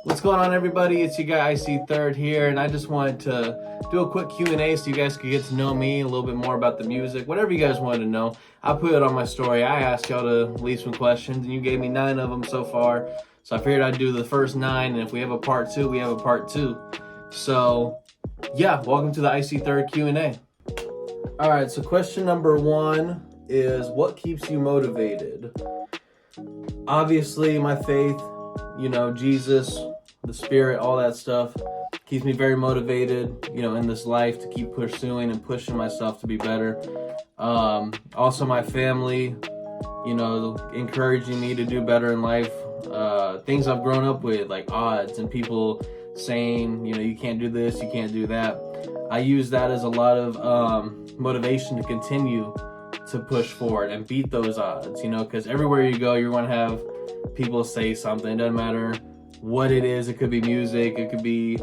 What's going on, everybody? It's your guy IC3rd here, and I just wanted to do a quick Q&A so you guys could get to know me a little bit more about the music, whatever you guys wanted to know. I put it on my story. I asked y'all to leave some questions, and you gave me 9 of them so far. So I figured I'd do the first 9, and if we have a part 2, we have a part 2. So yeah, welcome to the IC3rd Q&A. All right, so question number 1 is, what keeps you motivated? Obviously, my faith, Jesus, the Spirit, all that stuff keeps me very motivated, in this life to keep pursuing and pushing myself to be better. Also my family, encouraging me to do better in life. Things I've grown up with, like odds and people saying, you can't do this, you can't do that. I use that as a lot of motivation to continue to push forward and beat those odds, because everywhere you go, you're going to have people say something. It doesn't matter what it is. It could be music, it could be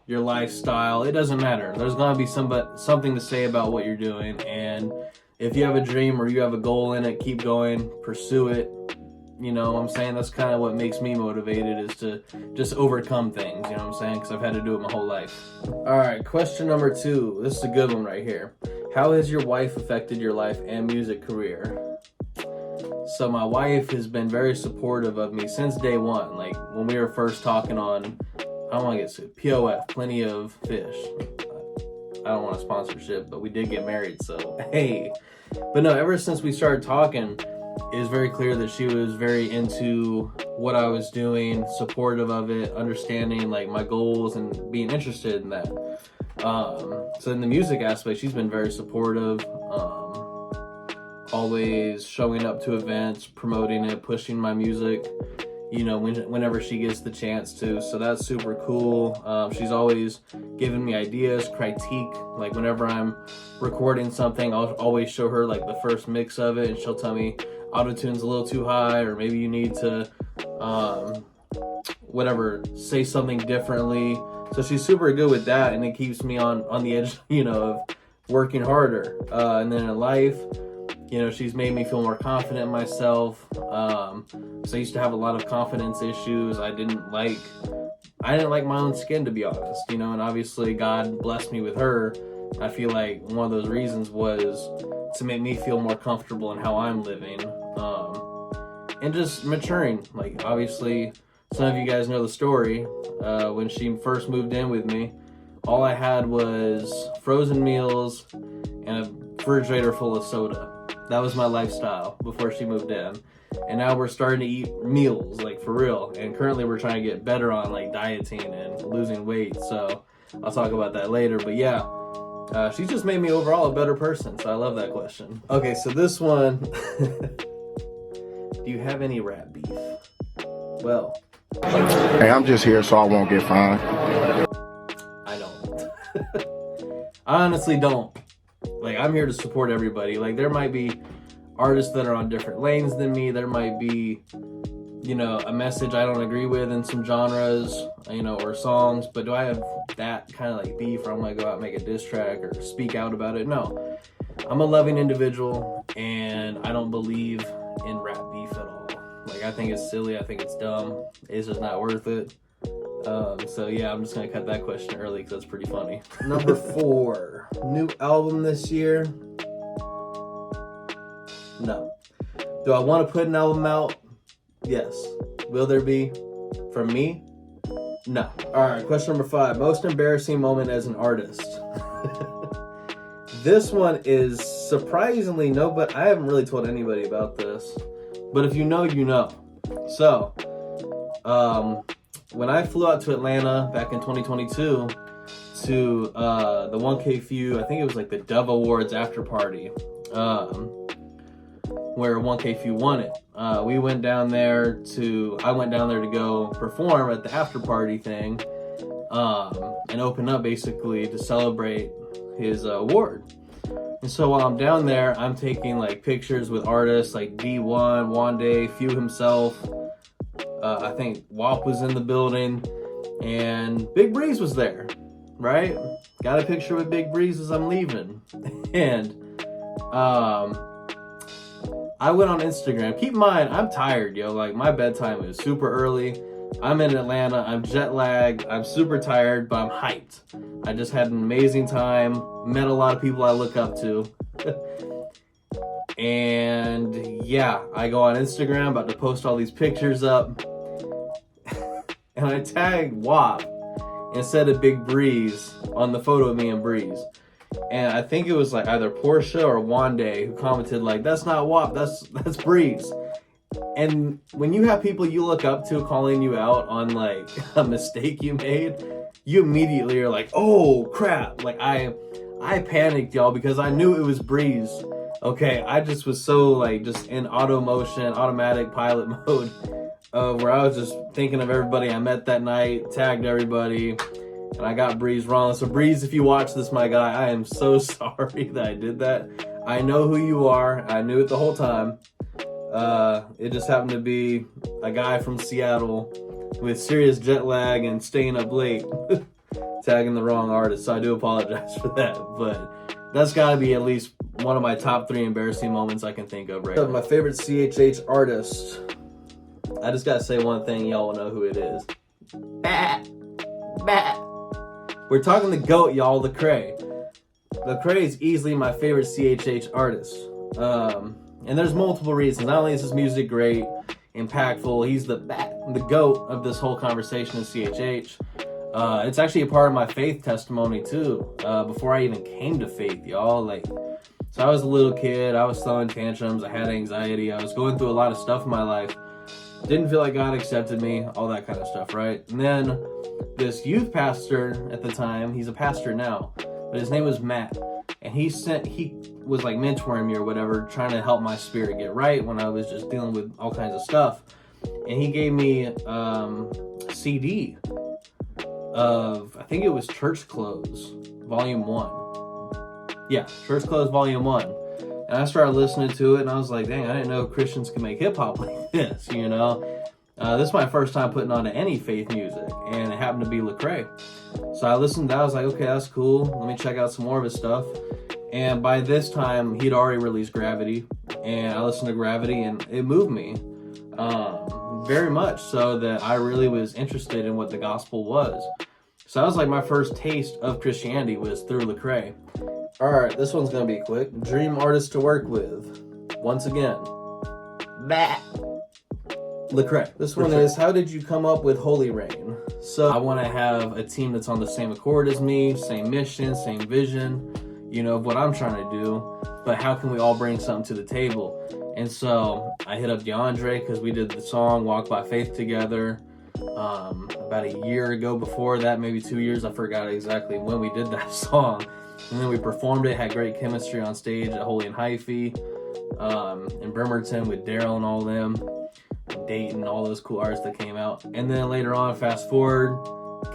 your lifestyle. It doesn't matter. There's going to be something to say about what you're doing. And if you have a dream or you have a goal in it, keep going, pursue it. I'm saying? That's kind of what makes me motivated, is to just overcome things, I'm saying? Because I've had to do it my whole life. All right, question number 2. This is a good one right here. How has your wife affected your life and music career? So my wife has been very supportive of me since day one. Like when we were first talking on, I don't want to get sued, POF, Plenty of Fish. I don't want a sponsorship, but we did get married, so hey. But no, ever since we started talking, it was very clear that she was very into what I was doing, supportive of it, understanding like my goals and being interested in that. So in the music aspect, she's been very supportive, always showing up to events, promoting it, pushing my music, whenever she gets the chance to. So that's super cool. She's always giving me ideas, critique. Like whenever I'm recording something, I'll always show her like the first mix of it, and she'll tell me auto-tune's a little too high, or maybe you need to say something differently. So she's super good with that, and it keeps me on the edge, of working harder. And then in life, she's made me feel more confident in myself. So I used to have a lot of confidence issues. I didn't like my own skin, to be honest, and obviously God blessed me with her. I feel like one of those reasons was to make me feel more comfortable in how I'm living, and just maturing. Like obviously some of you guys know the story. When she first moved in with me, all I had was frozen meals and a refrigerator full of soda. That was my lifestyle before she moved in. And now we're starting to eat meals, like for real. And currently we're trying to get better on like dieting and losing weight. So I'll talk about that later. But yeah, she's just made me overall a better person. So I love that question. Okay, so this one, do you have any rap beef? Well, hey, I'm just here so I won't get fined. I don't. I honestly don't. Like, I'm here to support everybody. Like, there might be artists that are on different lanes than me. There might be, a message I don't agree with in some genres, or songs. But do I have that kind of like beef where I'm going to go out and make a diss track or speak out about it? No. I'm a loving individual, and I don't believe in rap beef at all. Like, I think it's silly. I think it's dumb. It's just not worth it. So yeah, I'm just gonna cut that question early because that's pretty funny. Number 4, new album this year? No. Do I want to put an album out? Yes. Will there be? From me? No. Alright, question number 5, most embarrassing moment as an artist? This one is surprisingly but I haven't really told anybody about this. But if you know, you know. So, when I flew out to Atlanta back in 2022 to the 1K Few, I think it was like the Dove Awards after party, where 1K Few won it. I went down there to go perform at the after party thing, and open up basically to celebrate his award. And so while I'm down there, I'm taking like pictures with artists like D1, Wande, Few himself. I think WAP was in the building, and Big Breeze was there, right? Got a picture with Big Breeze as I'm leaving. And I went on Instagram. Keep in mind, I'm tired, yo. Like, my bedtime is super early. I'm in Atlanta, I'm jet lagged, I'm super tired, but I'm hyped. I just had an amazing time, met a lot of people I look up to. And yeah, I go on Instagram, about to post all these pictures up. And I tag WAP instead of Big Breeze on the photo of me and Breeze. And I think it was like either Portia or Wande who commented like, that's not WAP, that's Breeze. And when you have people you look up to calling you out on like a mistake you made, you immediately are like, oh crap. Like I panicked, y'all, because I knew it was Breeze. Okay, I just was so like just in automatic pilot mode, where I was just thinking of everybody I met that night, tagged everybody, and I got Breeze wrong. So Breeze, if you watch this, my guy, I am so sorry that I did that. I know who you are. I knew it the whole time. It just happened to be a guy from Seattle with serious jet lag and staying up late, tagging the wrong artist. So I do apologize for that, but that's gotta be at least one of my top 3 embarrassing moments I can think of right now. My favorite CHH artist. I just gotta say one thing, y'all will know who it is. Bah, bah. We're talking the GOAT, y'all, Lecrae. Lecrae is easily my favorite CHH artist. And there's multiple reasons. Not only is his music great, impactful, he's the GOAT of this whole conversation in CHH. It's actually a part of my faith testimony too. Before I even came to faith, y'all. Like, so I was a little kid, I was throwing tantrums, I had anxiety, I was going through a lot of stuff in my life. Didn't feel like God accepted me, all that kind of stuff, right? And then this youth pastor at the time, he's a pastor now, but his name was Matt. And he was like mentoring me or whatever, trying to help my spirit get right when I was just dealing with all kinds of stuff. And he gave me a CD of, I think it was Church Clothes, Volume 1. Yeah, Church Clothes, Volume 1. And I started listening to it, and I was like, dang, I didn't know Christians could make hip-hop like this, you know? This is my first time putting on any faith music, and it happened to be Lecrae. So I listened to that, I was like, okay, that's cool. Let me check out some more of his stuff. And by this time, he'd already released Gravity, and I listened to Gravity, and it moved me very much so that I really was interested in what the gospel was. So that was like my first taste of Christianity was through Lecrae. All right, this one's gonna be quick. Dream artist to work with. Once again, bah. Lecrae. This one is, how did you come up with Holy Rain? So I want to have a team that's on the same accord as me, same mission, same vision, you know, of what I'm trying to do, but how can we all bring something to the table? And so I hit up DeAndre because we did the song Walk by Faith together about a year ago. Before that, maybe 2 years, I forgot exactly when we did that song. And then we performed it, had great chemistry on stage at Holy and Hyphy, in Bremerton with Daryl and all of them, Dayton, all those cool artists that came out. And then later on, fast forward,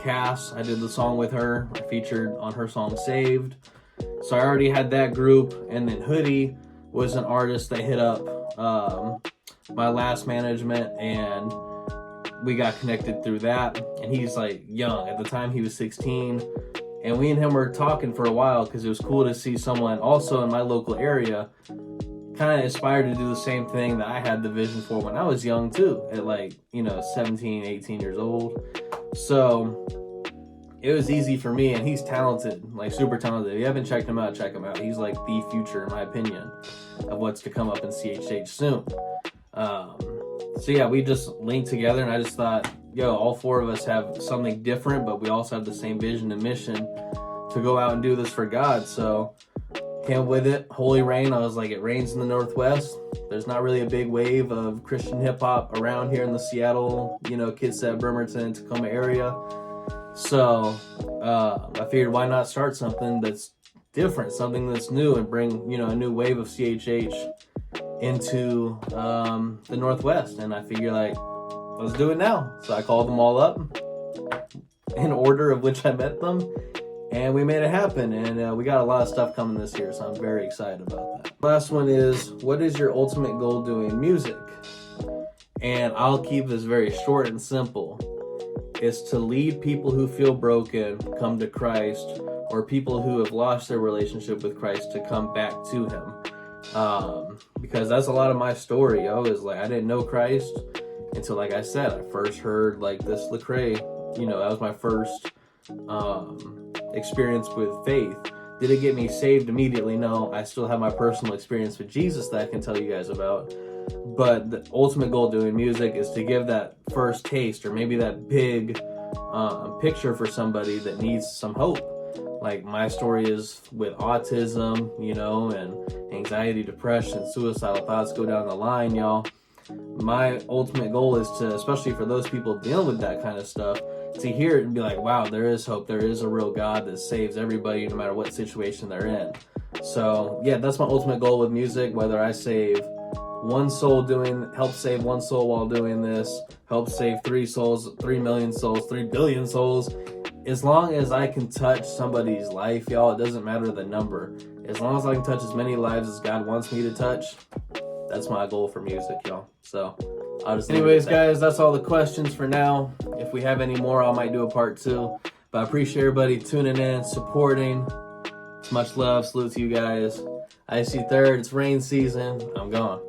Cass, I did the song with her. I featured on her song Saved. So I already had that group. And then Hoodie was an artist that hit up my last management, and we got connected through that. And he's like young. At the time, he was 16. And we and him were talking for a while because it was cool to see someone also in my local area kind of aspired to do the same thing that I had the vision for when I was young too, at like, 17, 18 years old. So it was easy for me, and he's talented, like super talented. If you haven't checked him out, check him out. He's like the future, in my opinion, of what's to come up in CHH soon. So yeah, we just linked together, and I just thought, yo, all 4 of us have something different, but we also have the same vision and mission to go out and do this for God. So came with it, Holy Rain. I was like, it rains in the Northwest. There's not really a big wave of Christian hip hop around here in the Seattle, Kitsap, Bremerton, Tacoma area. So I figured, why not start something that's different, something that's new, and bring, a new wave of CHH into the Northwest. And I figured, like, let's do it now. So I called them all up in order of which I met them, and we made it happen. And we got a lot of stuff coming this year, so I'm very excited about that. Last one is, what is your ultimate goal doing music? And I'll keep this very short and simple. It's to lead people who feel broken come to Christ, or people who have lost their relationship with Christ to come back to him. Because that's a lot of my story, is like, I didn't know Christ until, like I said, I first heard like this Lecrae. You know, that was my first experience with faith. Did it get me saved immediately? No. I still have my personal experience with Jesus that I can tell you guys about. But the ultimate goal doing music is to give that first taste, or maybe that big picture for somebody that needs some hope. Like my story is with autism, you know, and anxiety, depression, suicidal thoughts, go down the line, y'all. My ultimate goal is to, especially for those people dealing with that kind of stuff, to hear it and be like, wow, there is hope. There is a real God that saves everybody no matter what situation they're in. So yeah, that's my ultimate goal with music. Whether I save one soul help save one soul while doing this, help save 3 souls, 3 million souls, 3 billion souls. As long as I can touch somebody's life, y'all, it doesn't matter the number. As long as I can touch as many lives as God wants me to touch, that's my goal for music, y'all. So I'll just anyways, guys, that's all the questions for now. If we have any more, I might do a part 2. But I appreciate everybody tuning in, supporting. It's much love. Salute to you guys. IC3rd, it's rain season. I'm gone.